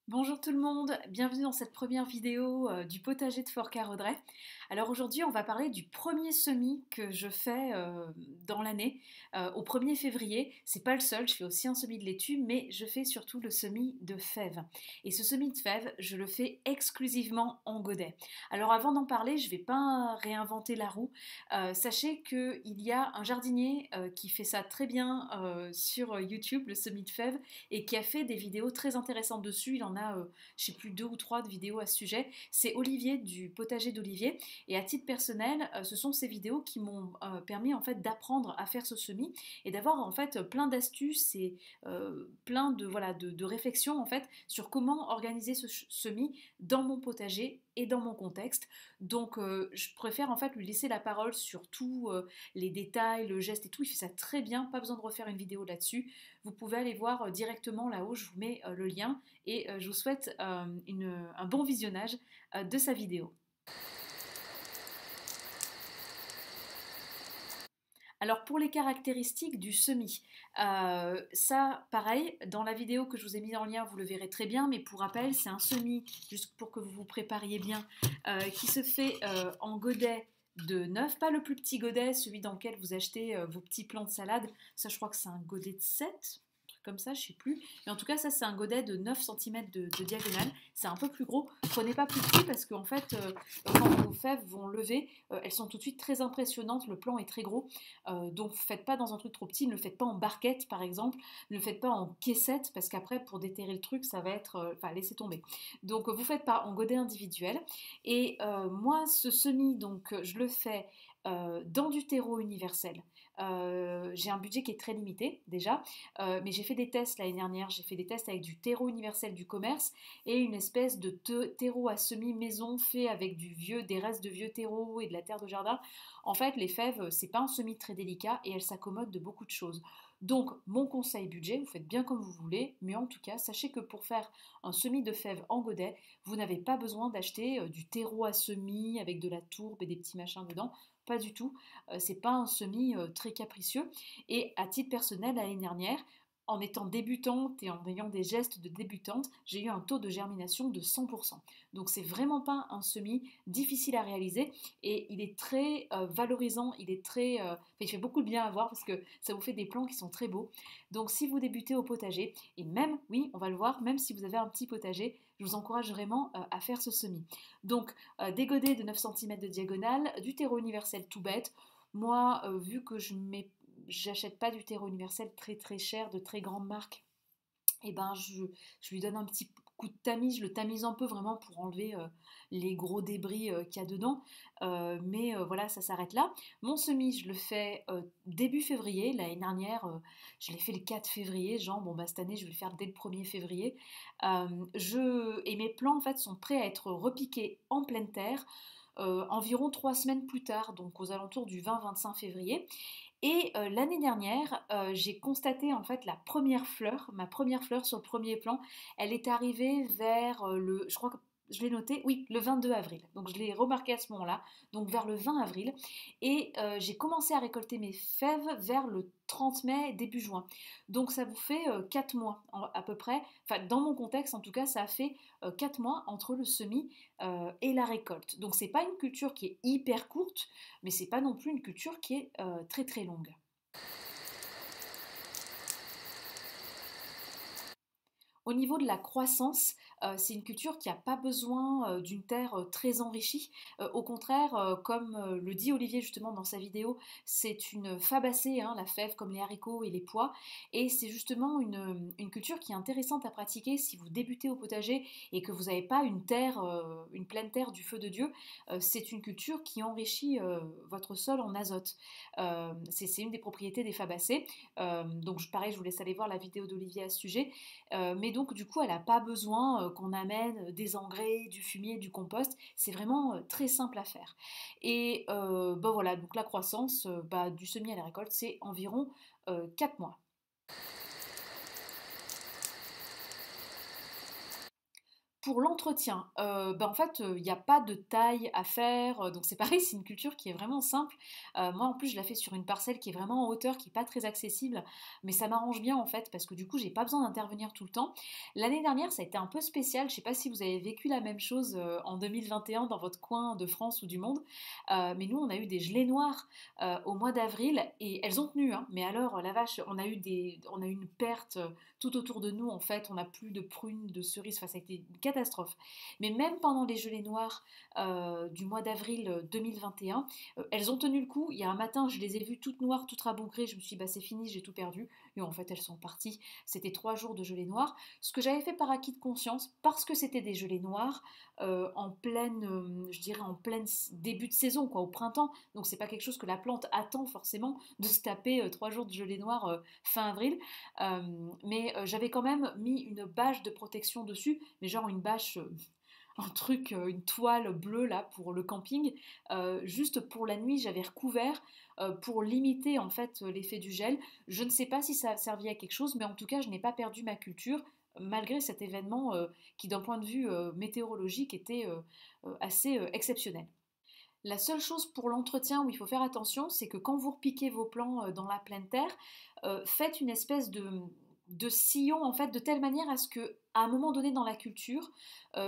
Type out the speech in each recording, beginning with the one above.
Bonjour tout le monde, bienvenue dans cette première vidéo du potager de Forcart-Audray. Alors aujourd'hui on va parler du premier semis que je fais dans l'année, au 1er février. C'est pas le seul, je fais aussi un semis de laitue, mais je fais surtout le semis de fèves. Et ce semis de fèves, je le fais exclusivement en godet. Alors avant d'en parler, je vais pas réinventer la roue. Sachez qu'il y a un jardinier qui fait ça très bien sur YouTube, le semis de fèves, et qui a fait des vidéos très intéressantes dessus. Il en a, je sais plus, 2 ou 3 de vidéos à ce sujet. C'est Olivier du potager d'Olivier. Et à titre personnel, ce sont ces vidéos qui m'ont permis en fait d'apprendre à faire ce semis et d'avoir en fait plein d'astuces et plein de voilà de réflexions en fait sur comment organiser ce semis dans mon potager et dans mon contexte. Donc je préfère en fait lui laisser la parole sur tous les détails, le geste et tout. Il fait ça très bien, pas besoin de refaire une vidéo là-dessus. Vous pouvez aller voir directement là-haut, je vous mets le lien et je vous souhaite un bon visionnage de sa vidéo. Alors pour les caractéristiques du semis, ça pareil, dans la vidéo que je vous ai mis en lien, vous le verrez très bien, mais pour rappel, c'est un semis, juste pour que vous vous prépariez bien, qui se fait en godet de 9, pas le plus petit godet, celui dans lequel vous achetez vos petits plants de salade, ça je crois que c'est un godet de 7, comme ça, je sais plus. Mais en tout cas, ça c'est un godet de 9 cm de diagonale. C'est un peu plus gros. Prenez pas plus petit parce qu'en fait, quand vos fèves vont lever, elles sont tout de suite très impressionnantes. Le plant est très gros. Donc faites pas dans un truc trop petit. Ne le faites pas en barquette par exemple. Ne le faites pas en caissette parce qu'après pour déterrer le truc, ça va être, enfin laissez tomber. Donc vous faites pas en godet individuel. Et moi, ce semis, donc je le fais dans du terreau universel. J'ai un budget qui est très limité déjà, mais j'ai fait des tests l'année dernière, j'ai fait des tests avec du terreau universel du commerce et une espèce de terreau à semi-maison fait avec des restes de vieux terreau et de la terre de jardin. En fait, les fèves, c'est pas un semis très délicat et elles s'accommodent de beaucoup de choses. Donc, mon conseil budget, vous faites bien comme vous voulez, mais en tout cas, sachez que pour faire un semis de fèves en godet, vous n'avez pas besoin d'acheter du terreau à semis avec de la tourbe et des petits machins dedans. Pas du tout. C'est pas un semis très capricieux. Et à titre personnel, l'année dernière, en étant débutante et en ayant des gestes de débutante, j'ai eu un taux de germination de 100%. Donc c'est vraiment pas un semis difficile à réaliser et il est très valorisant, il fait beaucoup de bien à voir parce que ça vous fait des plants qui sont très beaux. Donc si vous débutez au potager, et même, oui, on va le voir, même si vous avez un petit potager, je vous encourage vraiment à faire ce semis. Donc des godets de 9 cm de diagonale, du terreau universel tout bête. Moi, vu que j'achète pas du terreau universel très très cher de très grandes marques, et ben je lui donne un petit coup de tamise, je le tamise un peu vraiment pour enlever les gros débris qu'il y a dedans. Mais voilà, ça s'arrête là. Mon semis, je le fais début février. L'année dernière, je l'ai fait le 4 février. Genre, bon, bah, cette année, je vais le faire dès le 1er février. Et mes plants, en fait, sont prêts à être repiqués en pleine terre environ 3 semaines plus tard, donc aux alentours du 20-25 février. Et l'année dernière, j'ai constaté en fait ma première fleur sur le premier plan, elle est arrivée vers je crois que je l'ai noté, oui, le 22 avril. Donc je l'ai remarqué à ce moment-là, donc vers le 20 avril. Et j'ai commencé à récolter mes fèves vers le 30 mai, début juin. Donc ça vous fait 4 mois à peu près. Enfin, dans mon contexte, en tout cas, ça a fait 4 mois entre le semis et la récolte. Donc c'est pas une culture qui est hyper courte, mais c'est pas non plus une culture qui est très très longue. Au niveau de la croissance, c'est une culture qui n'a pas besoin d'une terre très enrichie. Au contraire, comme le dit Olivier justement dans sa vidéo, c'est une fabacée, hein, la fève comme les haricots et les pois. Et c'est justement une culture qui est intéressante à pratiquer si vous débutez au potager et que vous n'avez pas une pleine terre du feu de Dieu. C'est une culture qui enrichit votre sol en azote. C'est une des propriétés des fabacées. Donc pareil, je vous laisse aller voir la vidéo d'Olivier à ce sujet. Mais donc du coup, elle n'a pas besoin qu'on amène des engrais, du fumier, du compost. C'est vraiment très simple à faire. Et ben voilà, donc la croissance bah, du semis à la récolte, c'est environ 4 mois. Pour l'entretien, en fait, il n'y a pas de taille à faire, donc c'est pareil, c'est une culture qui est vraiment simple. Moi, en plus, je la fais sur une parcelle qui est vraiment en hauteur, qui est pas très accessible, mais ça m'arrange bien, en fait, parce que du coup, j'ai pas besoin d'intervenir tout le temps. L'année dernière, ça a été un peu spécial. Je sais pas si vous avez vécu la même chose, en 2021 dans votre coin de France ou du monde, mais nous, on a eu des gelées noires, au mois d'avril et elles ont tenu, hein. Mais alors, la vache, on a eu une perte, tout autour de nous, en fait. On n'a plus de prunes, de cerises, enfin, ça a été une catastrophe. Mais même pendant les gelées noires, du mois d'avril 2021, elles ont tenu le coup. Il y a un matin, je les ai vues toutes noires, toutes rabougries. Je me suis dit, bah, c'est fini, j'ai tout perdu. Et en fait, elles sont parties. C'était 3 jours de gelée noire. Ce que j'avais fait par acquis de conscience, parce que c'était des gelées noires, en pleine, je dirais en pleine début de saison, quoi, au printemps. Donc c'est pas quelque chose que la plante attend forcément de se taper 3 jours de gelée noire fin avril. J'avais quand même mis une bâche de protection dessus, mais genre une bâche, un truc, une toile bleue là pour le camping. Juste pour la nuit, j'avais recouvert pour limiter en fait l'effet du gel. Je ne sais pas si ça a servi à quelque chose, mais en tout cas, je n'ai pas perdu ma culture malgré cet événement qui, d'un point de vue météorologique, était assez exceptionnel. La seule chose pour l'entretien où il faut faire attention, c'est que quand vous repiquez vos plants dans la pleine terre, faites une espèce de sillon en fait de telle manière à ce que à un moment donné dans la culture,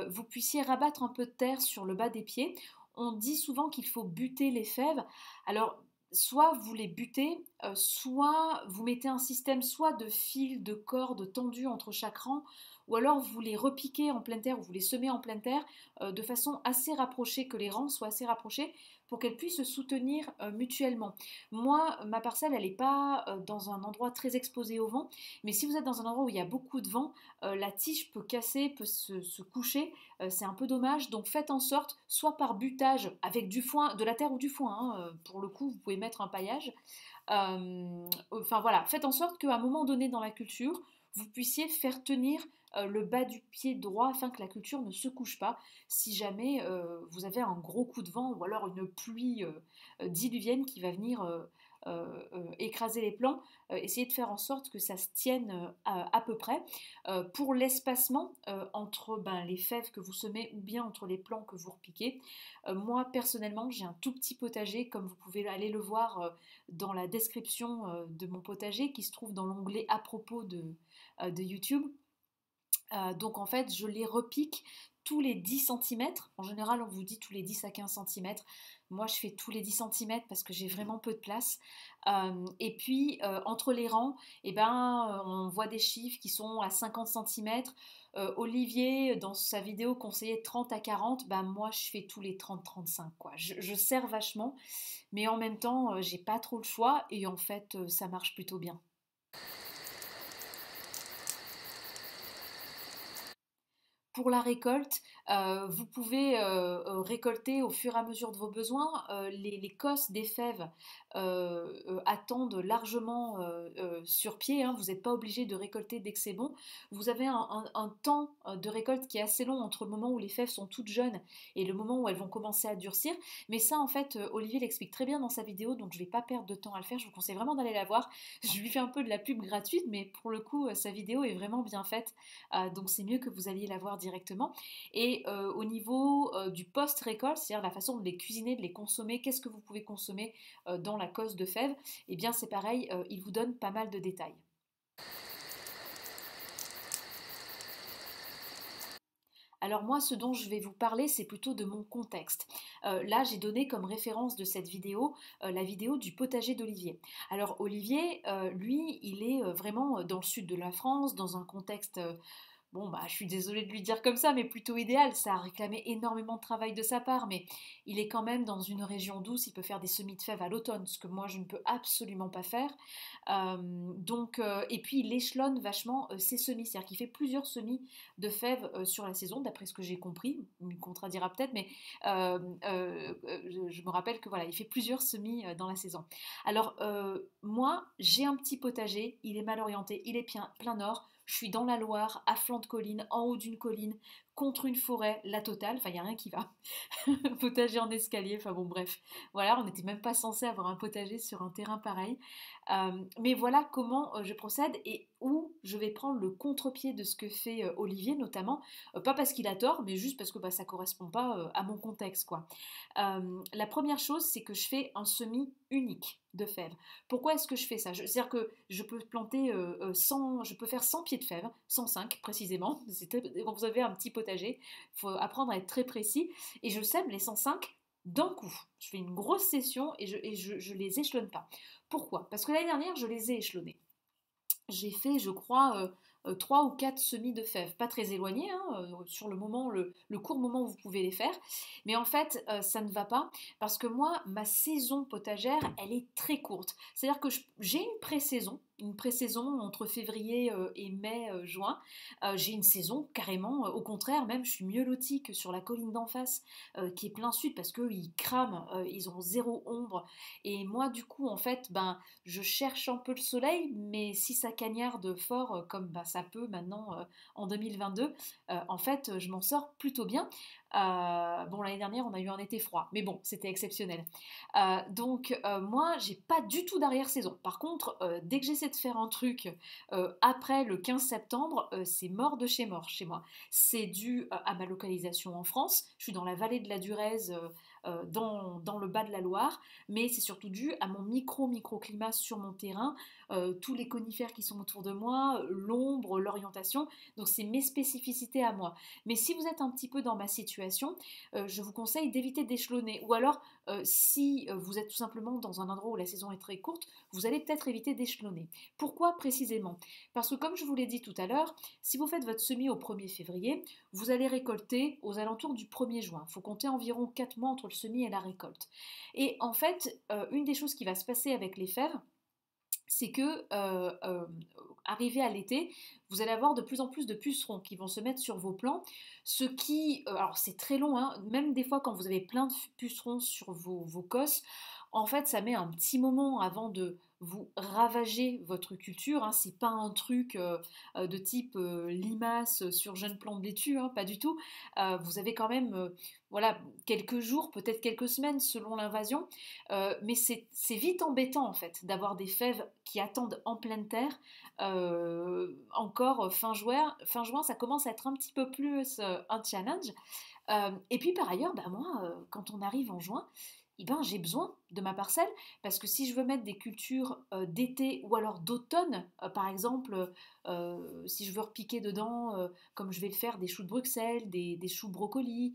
vous puissiez rabattre un peu de terre sur le bas des pieds. On dit souvent qu'il faut buter les fèves. Alors soit vous les butez, soit vous mettez un système soit de fils, de cordes tendues entre chaque rang, ou alors vous les repiquez en pleine terre ou vous les semez en pleine terre de façon assez rapprochée, que les rangs soient assez rapprochés pour qu'elles puissent se soutenir mutuellement. Moi, ma parcelle, elle n'est pas dans un endroit très exposé au vent, mais si vous êtes dans un endroit où il y a beaucoup de vent, la tige peut casser, peut se coucher, c'est un peu dommage, donc faites en sorte, soit par butage avec du foin, de la terre ou du foin, hein, pour le coup, vous pouvez mettre un paillage, enfin voilà, faites en sorte qu'à un moment donné dans la culture, vous puissiez faire tenir le bas du pied droit afin que la culture ne se couche pas si jamais vous avez un gros coup de vent ou alors une pluie diluvienne qui va venir écraser les plants. Essayez de faire en sorte que ça se tienne à peu près. Pour l'espacement entre les fèves que vous semez ou bien entre les plants que vous repiquez, moi personnellement j'ai un tout petit potager comme vous pouvez aller le voir dans la description de mon potager qui se trouve dans l'onglet à propos de YouTube. Donc en fait, je les repique tous les 10 centimètres. En général, on vous dit tous les 10 à 15 centimètres. Moi, je fais tous les 10 centimètres parce que j'ai vraiment peu de place. Et puis, entre les rangs, on voit des chiffres qui sont à 50 centimètres. Olivier, dans sa vidéo, conseillait 30 à 40. Moi, je fais tous les 30-35, quoi. Je sers vachement, mais en même temps, j'ai pas trop le choix et en fait, ça marche plutôt bien. Pour la récolte, vous pouvez récolter au fur et à mesure de vos besoins. Les cosses des fèves attendent largement sur pied, hein. Vous n'êtes pas obligé de récolter dès que c'est bon. Vous avez un temps de récolte qui est assez long entre le moment où les fèves sont toutes jeunes et le moment où elles vont commencer à durcir. Mais ça, en fait, Olivier l'explique très bien dans sa vidéo, donc je ne vais pas perdre de temps à le faire. Je vous conseille vraiment d'aller la voir. Je lui fais un peu de la pub gratuite, mais pour le coup, sa vidéo est vraiment bien faite. Donc c'est mieux que vous alliez la voir directement. Et au niveau du post-récolte, c'est-à-dire la façon de les cuisiner, de les consommer, qu'est-ce que vous pouvez consommer dans la cosse de fèves, eh bien c'est pareil, il vous donne pas mal de détails. Alors moi, ce dont je vais vous parler, c'est plutôt de mon contexte. Là, j'ai donné comme référence de cette vidéo la vidéo du potager d'Olivier. Alors Olivier, lui, il est vraiment dans le sud de la France, dans un contexte bon, je suis désolée de lui dire comme ça, mais plutôt idéal. Ça a réclamé énormément de travail de sa part, mais il est quand même dans une région douce. Il peut faire des semis de fèves à l'automne, ce que moi je ne peux absolument pas faire. Et puis il échelonne vachement ses semis, c'est-à-dire qu'il fait plusieurs semis de fèves sur la saison, d'après ce que j'ai compris. Il me contredira peut-être, mais je me rappelle que voilà, il fait plusieurs semis dans la saison. Alors moi, j'ai un petit potager. Il est mal orienté, il est plein nord. Je suis dans la Loire, à flanc de colline, en haut d'une colline, contre une forêt, la totale, enfin il n'y a rien qui va. Potager en escalier, enfin bon bref, voilà, on n'était même pas censé avoir un potager sur un terrain pareil. Mais voilà comment je procède et où je vais prendre le contre-pied de ce que fait Olivier notamment, pas parce qu'il a tort, mais juste parce que bah, ça correspond pas à mon contexte quoi. La première chose, c'est que je fais un semis unique de fèves. Pourquoi est-ce que je fais ça? C'est-à-dire que je peux planter 100, je peux faire 100 pieds de fèves, 105 précisément. Quand vous avez un petit potager, il faut apprendre à être très précis. Et je sème les 105 d'un coup. Je fais une grosse session et je les échelonne pas. Pourquoi? Parce que l'année dernière, je les ai échelonnés. J'ai fait, je crois, 3 ou 4 semis de fèves, pas très éloignés, hein, sur le moment, le court moment où vous pouvez les faire. Mais en fait, ça ne va pas parce que moi, ma saison potagère, elle est très courte. C'est-à-dire que j'ai une pré-saison entre février et mai, juin. J'ai une saison carrément, au contraire, même je suis mieux lotie que sur la colline d'en face, qui est plein sud parce qu'ils crament, ils ont zéro ombre. Et moi, du coup, en fait, ben, je cherche un peu le soleil, mais si ça cagnarde fort, comme bah, ça peut maintenant en 2022, en fait, je m'en sors plutôt bien. Bon, l'année dernière, on a eu un été froid, mais bon, c'était exceptionnel. Donc, moi, j'ai pas du tout d'arrière-saison. Par contre, dès que j'essaie de faire un truc après le 15 septembre, c'est mort de chez mort chez moi. C'est dû à ma localisation en France. Je suis dans la vallée de la Durèze, dans le bas de la Loire, mais c'est surtout dû à mon microclimat sur mon terrain, tous les conifères qui sont autour de moi, l'ombre, l'orientation, donc c'est mes spécificités à moi. Mais si vous êtes un petit peu dans ma situation, je vous conseille d'éviter d'échelonner, ou alors si vous êtes tout simplement dans un endroit où la saison est très courte, vous allez peut-être éviter d'échelonner. Pourquoi précisément? Parce que comme je vous l'ai dit tout à l'heure, si vous faites votre semis au 1er février, vous allez récolter aux alentours du 1er juin. Il faut compter environ 4 mois entre le semis et la récolte. Et en fait, une des choses qui va se passer avec les fèves, c'est que arrivé à l'été, vous allez avoir de plus en plus de pucerons qui vont se mettre sur vos plants, ce qui, alors c'est très long, hein, même des fois quand vous avez plein de pucerons sur vos cosses, en fait ça met un petit moment avant de vous ravager votre culture, hein, c'est pas un truc de type limace sur jeune plante laitue, hein, pas du tout. Vous avez quand même voilà, quelques jours, peut-être quelques semaines selon l'invasion, mais c'est vite embêtant en fait d'avoir des fèves qui attendent en pleine terre. Encore fin juin, ça commence à être un petit peu plus un challenge. Et puis par ailleurs, bah, moi, quand on arrive en juin, eh ben, j'ai besoin de ma parcelle parce que si je veux mettre des cultures d'été ou alors d'automne, par exemple, si je veux repiquer dedans, comme je vais le faire, des choux de Bruxelles, des choux brocolis,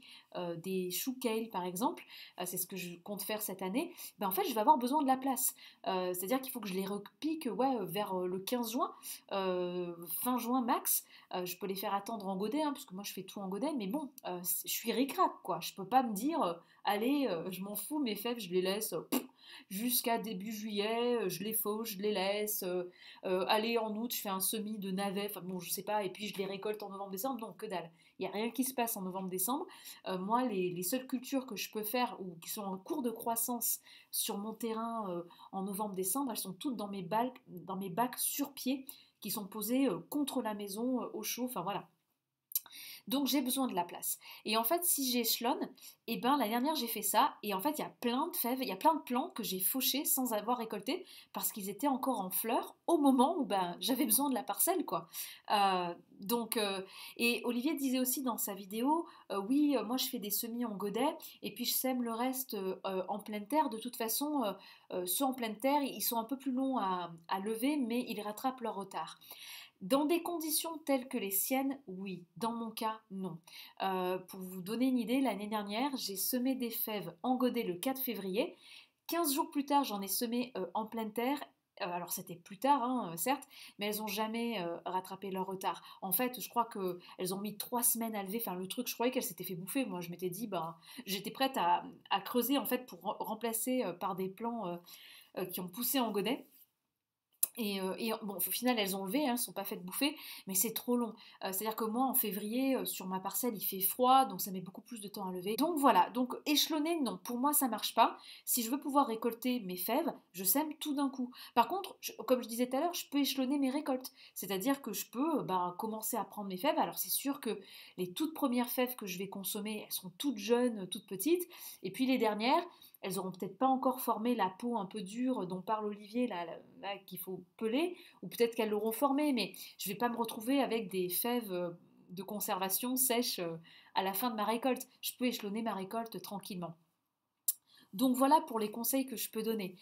des choux kale par exemple, c'est ce que je compte faire cette année, ben, en fait je vais avoir besoin de la place. C'est-à-dire qu'il faut que je les repique ouais, vers le 15 juin, fin juin max. Je peux les faire attendre en godet, hein, parce que moi je fais tout en godet, mais bon, je suis ric-rac quoi. Je peux pas me dire, allez, je m'en fous, mes fèves, je les laisse jusqu'à début juillet, je les fauche, je les laisse. Allez, en août, je fais un semis de navets, enfin bon, je sais pas, et puis je les récolte en novembre-décembre. Non, que dalle. Il n'y a rien qui se passe en novembre-décembre. Moi, les seules cultures que je peux faire ou qui sont en cours de croissance sur mon terrain en novembre-décembre, elles sont toutes dans mes bacs sur pied qui sont posés contre la maison, au chaud, enfin voilà. Donc j'ai besoin de la place. Et en fait, si j'échelonne, et ben l'année dernière j'ai fait ça, et en fait il y a plein de fèves, il y a plein de plants que j'ai fauchés sans avoir récolté parce qu'ils étaient encore en fleurs au moment où ben j'avais besoin de la parcelle quoi. Donc et Olivier disait aussi dans sa vidéo, oui moi je fais des semis en godet et puis je sème le reste en pleine terre. De toute façon, ceux en pleine terre ils sont un peu plus longs à lever, mais ils rattrapent leur retard. Dans des conditions telles que les siennes, oui. Dans mon cas, non. Pour vous donner une idée, l'année dernière, j'ai semé des fèves en godet le 4 février. 15 jours plus tard, j'en ai semé en pleine terre. Alors c'était plus tard, hein, certes, mais elles n'ont jamais rattrapé leur retard. En fait, je crois qu'elles ont mis 3 semaines à lever. Enfin, le truc, je croyais qu'elles s'étaient fait bouffer. Moi, je m'étais dit, ben, j'étais prête à creuser en fait pour remplacer par des plants qui ont poussé en godet. Et bon, au final, elles ont levé, hein, elles ne sont pas faites bouffer, mais c'est trop long. C'est-à-dire que moi, en février, sur ma parcelle, il fait froid, donc ça met beaucoup plus de temps à lever. Donc voilà, donc échelonner, non, pour moi, ça marche pas. Si je veux pouvoir récolter mes fèves, je sème tout d'un coup. Par contre, comme je disais tout à l'heure, je peux échelonner mes récoltes. C'est-à-dire que je peux commencer à prendre mes fèves. Alors c'est sûr que les toutes premières fèves que je vais consommer, elles sont toutes jeunes, toutes petites. Et puis les dernières, elles auront peut-être pas encore formé la peau un peu dure dont parle Olivier, là, qu'il faut peler, ou peut-être qu'elles l'auront formée, mais je ne vais pas me retrouver avec des fèves de conservation sèches à la fin de ma récolte. Je peux échelonner ma récolte tranquillement. Donc voilà pour les conseils que je peux donner.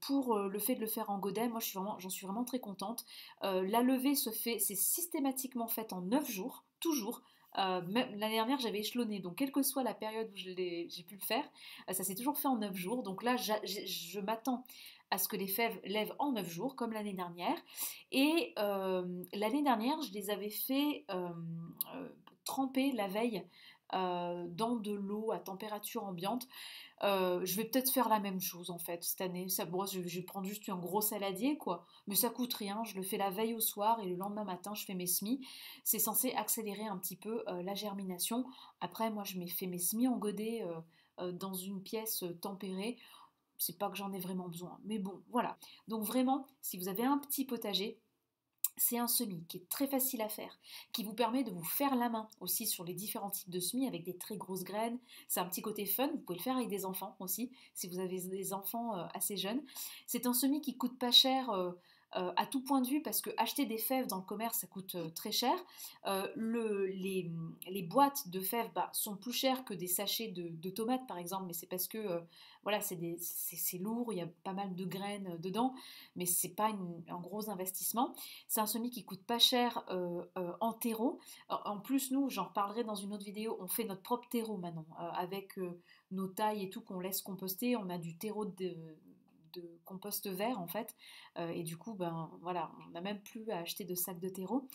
Pour le fait de le faire en godet, moi j'en suis vraiment très contente. La levée c'est systématiquement fait en 9 jours, toujours. Même l'année dernière, j'avais échelonné, donc quelle que soit la période où j'ai pu le faire, ça s'est toujours fait en 9 jours. Donc là, je m'attends à ce que les fèves lèvent en 9 jours, comme l'année dernière. Et l'année dernière, je les avais fait tremper la veille dans de l'eau à température ambiante. Je vais peut-être faire la même chose en fait cette année. Je vais prendre juste un gros saladier quoi, mais ça coûte rien. Je le fais la veille au soir et le lendemain matin je fais mes semis. C'est censé accélérer un petit peu la germination. Après moi je fais mes semis en godet dans une pièce tempérée. C'est pas que j'en ai vraiment besoin, mais bon voilà. Donc vraiment, si vous avez un petit potager, c'est un semis qui est très facile à faire, qui vous permet de vous faire la main aussi sur les différents types de semis avec des très grosses graines. C'est un petit côté fun, vous pouvez le faire avec des enfants aussi, si vous avez des enfants assez jeunes. C'est un semis qui coûte pas cher à tout point de vue parce que acheter des fèves dans le commerce ça coûte très cher. Les boîtes de fèves sont plus chères que des sachets de tomates par exemple, mais c'est parce que voilà, c'est lourd, il y a pas mal de graines dedans, mais c'est pas un gros investissement. C'est un semis qui coûte pas cher en terreau. En plus, nous, j'en reparlerai dans une autre vidéo, on fait notre propre terreau maintenant, avec nos tailles et tout qu'on laisse composter. On a du terreau de compost vert en fait, et du coup voilà, on n'a même plus à acheter de sacs de terreau.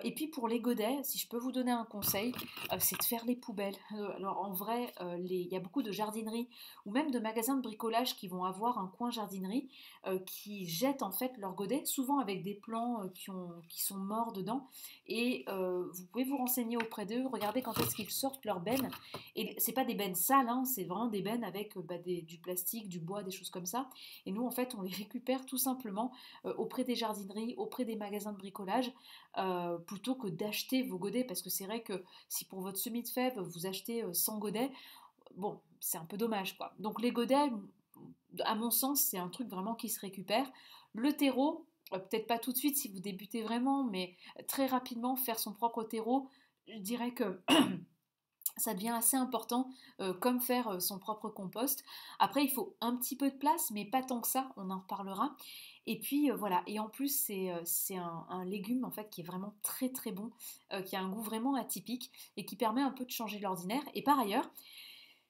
Et puis pour les godets, si je peux vous donner un conseil, c'est de faire les poubelles. Alors en vrai, il y a beaucoup de jardineries ou même de magasins de bricolage qui vont avoir un coin jardinerie qui jettent en fait leurs godets, souvent avec des plants qui sont morts dedans. Et vous pouvez vous renseigner auprès d'eux, regarder quand est-ce qu'ils sortent leurs bennes. Et c'est pas des bennes sales, hein, c'est vraiment des bennes avec du plastique, du bois, des choses comme ça. Et nous en fait on les récupère tout simplement auprès des jardineries, auprès des magasins de bricolage, plutôt que d'acheter vos godets, parce que c'est vrai que si pour votre semis de fèves vous achetez 100 godets, bon, c'est un peu dommage quoi. Donc les godets, à mon sens, c'est un truc vraiment qui se récupère. Le terreau, peut-être pas tout de suite si vous débutez vraiment, mais très rapidement faire son propre terreau, je dirais que ça devient assez important, comme faire son propre compost. Après, il faut un petit peu de place, mais pas tant que ça, on en reparlera. Et puis voilà, et en plus c'est un légume en fait qui est vraiment très très bon, qui a un goût vraiment atypique et qui permet un peu de changer de l'ordinaire. Et par ailleurs,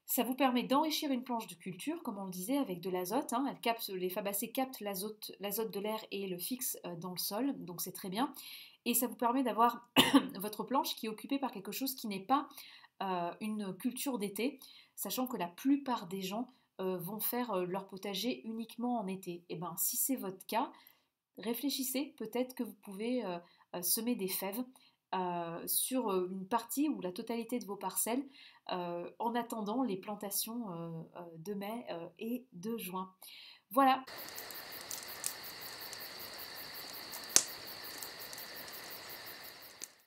ça vous permet d'enrichir une planche de culture, comme on le disait, avec de l'azote. Hein. Les fabacées captent l'azote de l'air et le fixent dans le sol, donc c'est très bien. Et ça vous permet d'avoir votre planche qui est occupée par quelque chose qui n'est pas une culture d'été, sachant que la plupart des gens vont faire leur potager uniquement en été. Et bien, si c'est votre cas, réfléchissez, peut-être que vous pouvez semer des fèves sur une partie ou la totalité de vos parcelles en attendant les plantations de mai et de juin. Voilà.